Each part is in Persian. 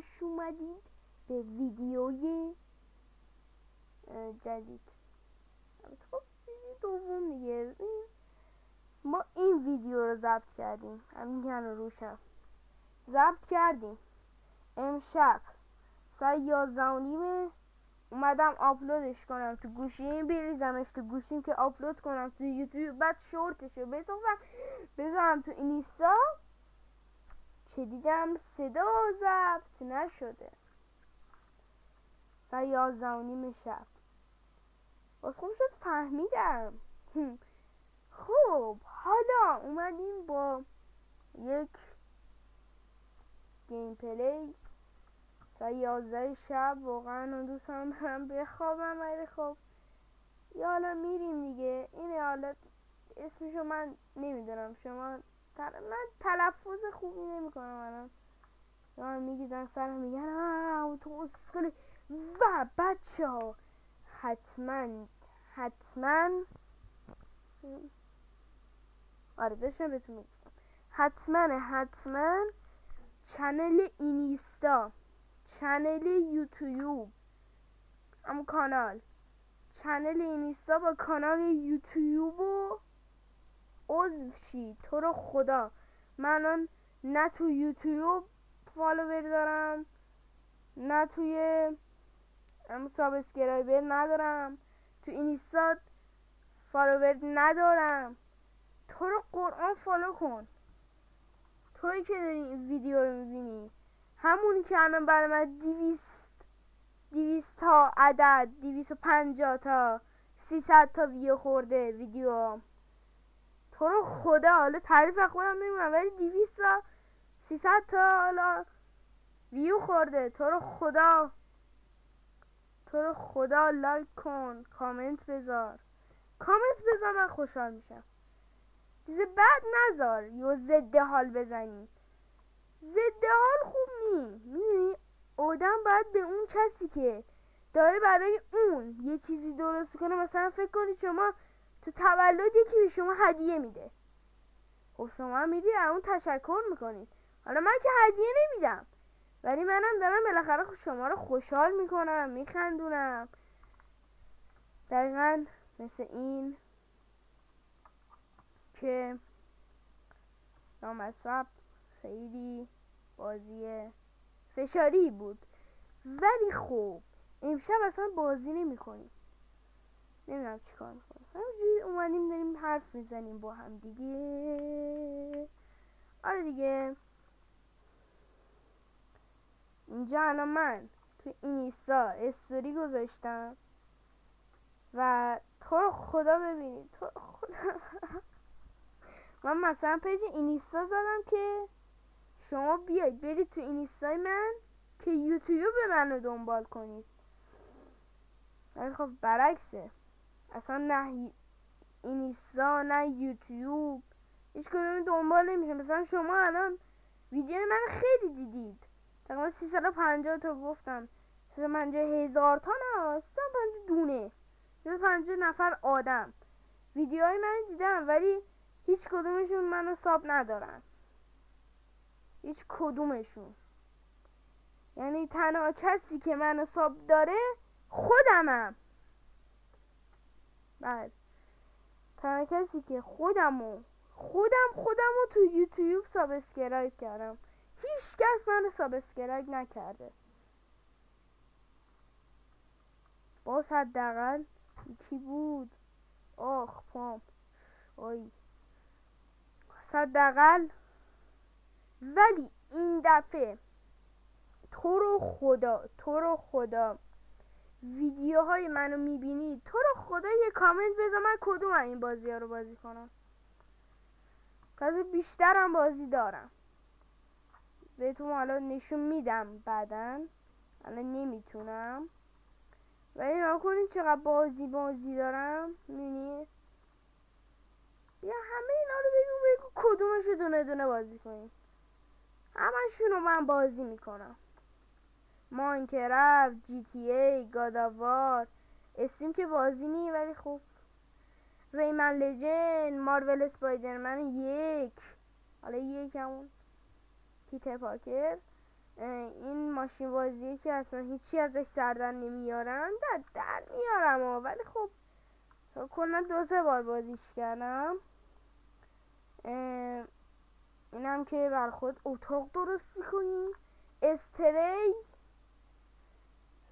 خوش اومدید به ویدیوی جدید. خب ویدیو دوم دیگه. ما این ویدیو رو ضبط کردیم، همین کنه روشم ضبط کردیم. امشب ساعت 11:30 اومدم آپلودش کنم تو گوشیم، بریزمش تو گوشیم که آپلود کنم تو یوتیوب، بعد شورتشو بسازم بذارم تو اینستا، که دیدم صدا ضبط نشده. ساعت 11:30 شب باز خوب شد فهمیدم. خب حالا اومدیم با یک گیم پلی ساعت 11 شب. واقعا دوست دارم برم بخوابم، ولی خب یا حالا میریم دیگه. این حالا اسمشو من نمیدونم، شما من تلفظ خوبی نمیکنم الان. شما میگیزن سرم میگن تو اسکلی. و بچه ها حتما آره داشتم بهتون میگفتم حتما چنل اینستا، چنل یوتیوب، اما چنل اینستا با کانال یوتیوب رو عضو شید. تو رو خدا من نه تو یوتیوب فالوور دارم، نه توی سابسکرایبر ندارم، تو اینستا فالوور ندارم. تو رو قرآن فالو کن. تویی که داری این ویدیو رو میبینی، همونی که الان برای من 200 تا عدد، 250 تا 300 تا ویو خورده ویدیو. تو رو خدا حالا تعریف خودم نمیدونم، ولی 200 تا 300 تا حالا ویو خورده. تو رو خدا لایک کن، کامنت بذار من خوشحال میشم. چیز بد نذار یا ضد حال بزنی. ضد حال خوب نی. میدونی آدم باید به اون کسی که داره برای اون یه چیزی درست کنه، مثلا فکر کنید شما تو تولد یکی به شما هدیه میده، خب شما میدید اون تشکر میکنید. حالا من که هدیه نمیدم، ولی منم دارم بالاخره شما رو خوشحال میکنم، میخندونم. دقیقا مثل این که نامصب خیلی بازی فشاری بود، ولی خب امشب اصلا بازی نمی کنیم. نمیدونم چی کار میکنیم، همینجوری اومدیم داریم حرف میزنیم با هم دیگه. آره دیگه. اینجا الان من تو اینستا استوری گذاشتم و تو رو خدا ببینید، تو رو خدا من مثلا پیج اینستا زدم که شما بیاید برید تو اینستای من که یوتیوب منو دنبال کنید. ولی خب برعکسه، اصلا نه اینستا نه یوتیوب هیچ کدوم دنبال نمیشه. مثلا شما الان ویدیو من خیلی دیدید، تقریبا 350 تا گفتم، 350,000 تا نه، 350 دونه، 350 نفر آدم ویدیوهای من دیدم، ولی هیچ کدومشون منو ساب ندارن. هیچ کدومشون. یعنی تنها کسی که منو ساب داره خودمم. بعد تنها کسی که خودم تو یوتیوب سابسکرایب کردم، هیچ کس منو سابسکرایب نکرده. باز حداقل یکی بود، آخ پام آی حداقل. ولی این دفعه تو رو خدا ویدیوهای منو میبینی، تو رو خدا یه کامنت بذار من کدوم این بازی ها رو بازی کنم. کاز بیشترم بازی دارم، بهتون حالا نشون میدم بعدن، الان نمیتونم، ولی نگاه کنین چقدر بازی دارم. میبینی بیا همه اینا رو بگو کدومشو دونه دونه بازی کنیم. همشونو من بازی میکنم. ماینکرافت، جی تی ای، گاداوار، استیم که بازی نی، ولی خب ریمن لجند، مارول اسپایدرمن 1، حالا 1 همون پیتر پارکر، این ماشین بازیه که اصلا هیچی ازش سردن نمیارم، در میارم ولی خب کلا 2-3 بار بازیش کردم. اینم که بر خود اتاق درست میکنیم، استری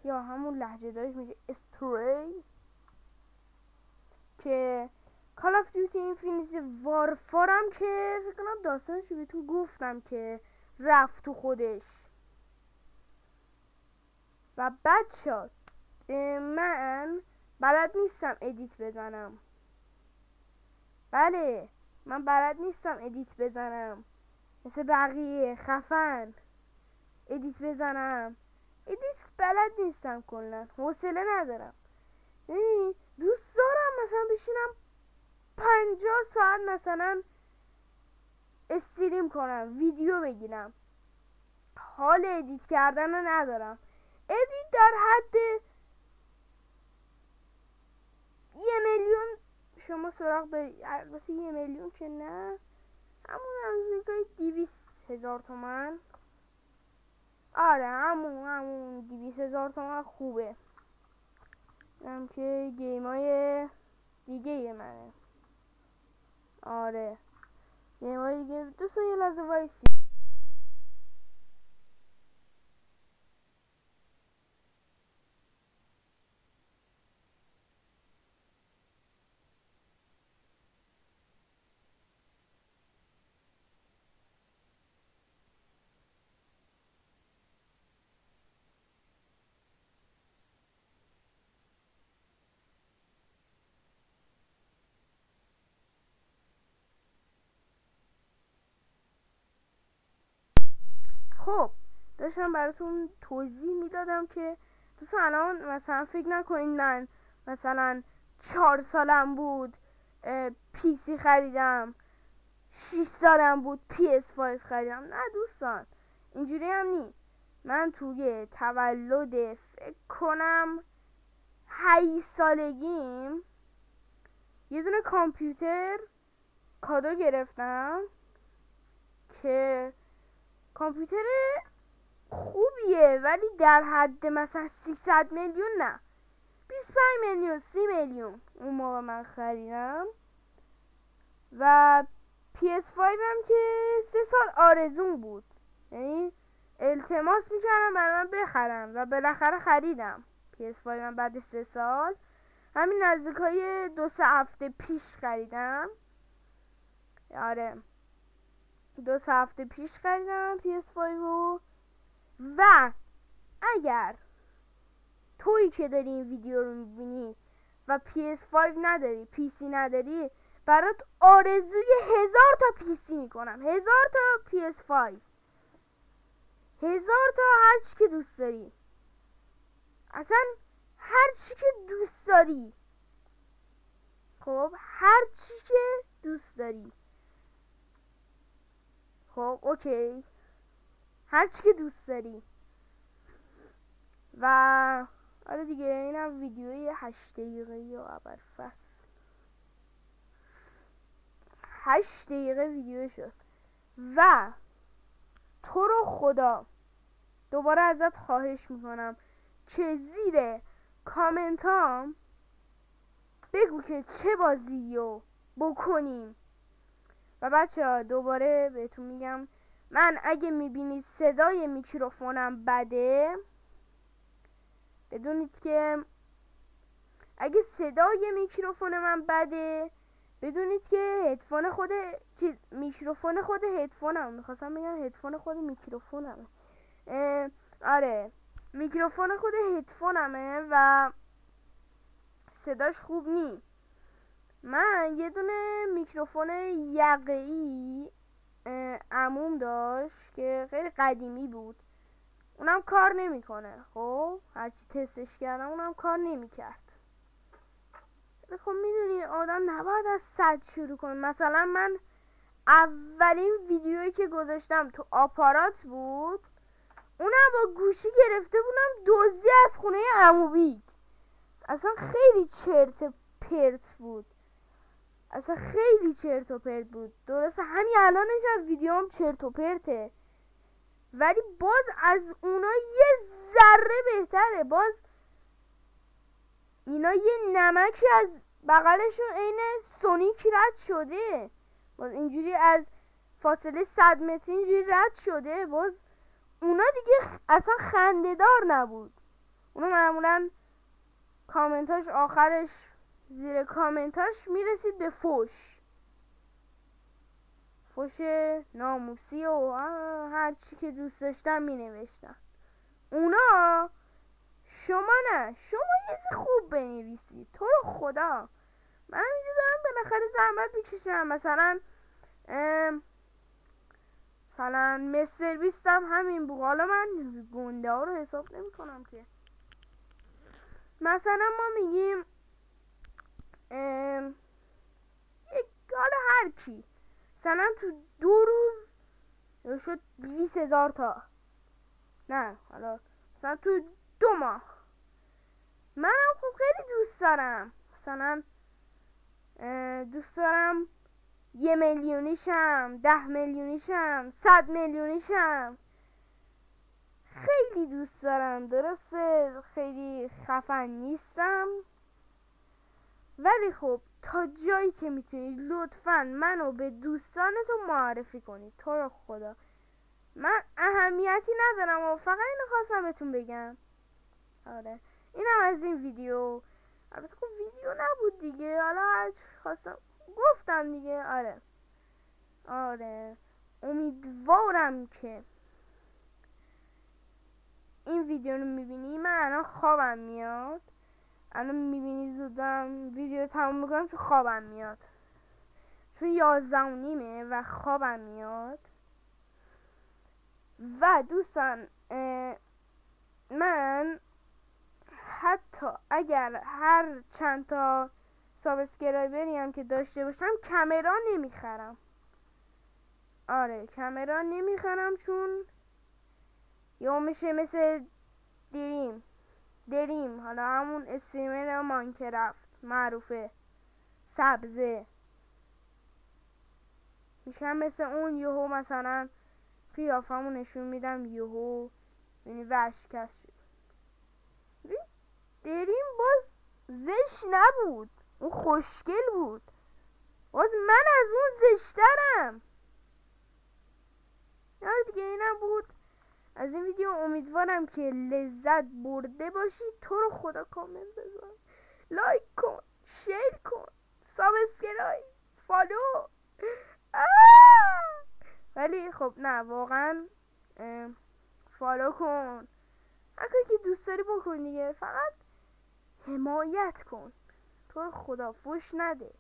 یا همون لهجه دارش میشه استری، که کال آف دیوتی اینفینیتی وارفارم که فکر کنم داستانشو بهتون گفتم که رفت تو خودش. و بچه من بلد نیستم ادیت بزنم. بله من بلد نیستم ادیت بزنم مثل بقیه خفن ادیت بزنم. ادیت بلد نیستم، کلا حوصله ندارم. دوست دارم مثلا بشینم 50 ساعت مثلا استریم کنم، ویدیو بگیرم، حال ادیت کردن رو ندارم. ادیت در حد 1,000,000 شما سراغ دارید، البته 1,000,000 که نه، همون نزدیکای 200,000 تومن. آره همون 200,000 تومن خوبه. هم که گیمای دیگه منه. آره گیمای دیگه. دوستان یه لحظه وایسی. خب داشتم براتون توضیح میدادم که دوستان الان مثلا فکر نکنین من مثلا 4 سالم بود پی سی خریدم، 6 سالم بود PS5 خریدم. نه دوستان اینجوری هم نی. من توی تولد فکر کنم 8 سالگیم یه دونه کامپیوتر کادو گرفتم که کامپیوتر خوبیه ولی در حد مثلا 300 میلیون نه، 25 میلیون 30 میلیون اون موقع من خریدم. و PS5 هم که 3 سال آرزون بود، یعنی التماس میکردم برای من بخرم و بالاخره خریدم PS5 هم بعد 3 سال. همین نزدیکای 2-3 هفته پیش خریدم. آره 2-3 هفته پیش خریدم PS5 رو. و اگر تویی که داری این ویدیو رو میبینی و PS5 نداری، PC نداری، برات آرزوی 1000 تا PC میکنم، 1000 تا PS5، 1000 تا هر چی که دوست داری، اصلا هر چی که دوست داری. خب هر چی که دوست داری. خب اوکی هر چی که دوست داری. و آره دیگه اینم ویدیوی 8 دقیقه یا ابرفصل 8 دقیقه ویدیو شد. و تو رو خدا دوباره ازت خواهش میکنم که زیر کامنتام بگو که چه بازیو بکنیم. و بچه ها دوباره بهتون میگم من اگه میبینید صدای میکروفونم بده بدونید که اگه صدای میکروفون من بده بدونید که هدفون خود میکروفون خود هدفونم، میخواستم بگم هدفون خود میکروفونمه. آره میکروفون خود هدفونمه و صداش خوب نی. من یه دونه میکروفون یقه‌ای عموم داشت که خیلی قدیمی بود، اونم کار نمیکنه. خب هرچی تستش کردم اونم کار نمیکرد. خب میدونی آدم نباید از 100 شروع کنه. مثلا من اولین ویدیویی که گذاشتم تو آپارات بود، اونم با گوشی گرفته بودم دزدی از خونه عموبی. اصلا خیلی چرت و پرت بود، اصلا خیلی چرت و پرت بود. درسته همین الانش هم ویدیوم چرت و پرته ولی باز از اونا یه ذره بهتره. باز اینا یه نمکی از بغلشون عین سونیک رد شده، باز اینجوری از فاصله 100 متری اینجوری رد شده. باز اونا دیگه اصلا خنده‌دار نبود. اونا معمولا کامنتاش آخرش زیر کامنتاش میرسید به فوش ناموسی و هر چی که دوست داشتن می نوشتن. اونا شما نه، شما یه چیز خوب بنویسید تو رو خدا. من اینجا دارم بالاخره زحمت میکشم. مثلا مستر بیست هم همین بود. حالا من گنده ها رو حساب نمی کنم که. مثلا ما میگیم حالا هر کی مثلا تو 2 روز شد 200,000 تا، نه حالا مثلا تو 2 ماه. منم خب خیلی دوست دارم، مثلا دوست دارم 1 میلیونیشم، 10 میلیونیشم، 100 میلیونیشم. خیلی دوست دارم. درسته خیلی خفن نیستم، ولی خب تا جایی که میتونید لطفاً منو به دوستانتون معرفی کنید تو رو خدا. من اهمیتی ندارم و فقط اینو خواستم بهتون بگم. آره اینم از این ویدیو. البته خب ویدیو نبود دیگه، حالا هر خواستم گفتم دیگه. آره امیدوارم که این ویدیو رو میبینی. من الان خوابم میاد، الان میبینی زودم ویدیو رو تموم میکنم چون خوابم میاد، چون 11:30 و خوابم میاد. و دوستان من حتی اگر هر چند تا سابسکرایبری هم که داشته باشم کامرا نمیخرم. آره کامرا نمیخرم، چون یا میشه مثل دریم حالا همون استریمر ماینکرافت معروفه سبزه، میشم مثل اون. یهو مثلا قیافمو نشون میدم، یهو یعنی ورشکست شد. دریم باز زشت نبود، اون خوشگل بود. باز من از اون زشترم. یاد دیگه اینم بود از این ویدیو. امیدوارم که لذت برده باشید. تو رو خدا کامنت بذار، لایک کن، شیر کن، سابسکرایب، فالو. ولی خب نه واقعا فالو کن، هر کاری که دوست داری بکن دیگه. فقط حمایت کن تو رو خدا، فوش نده.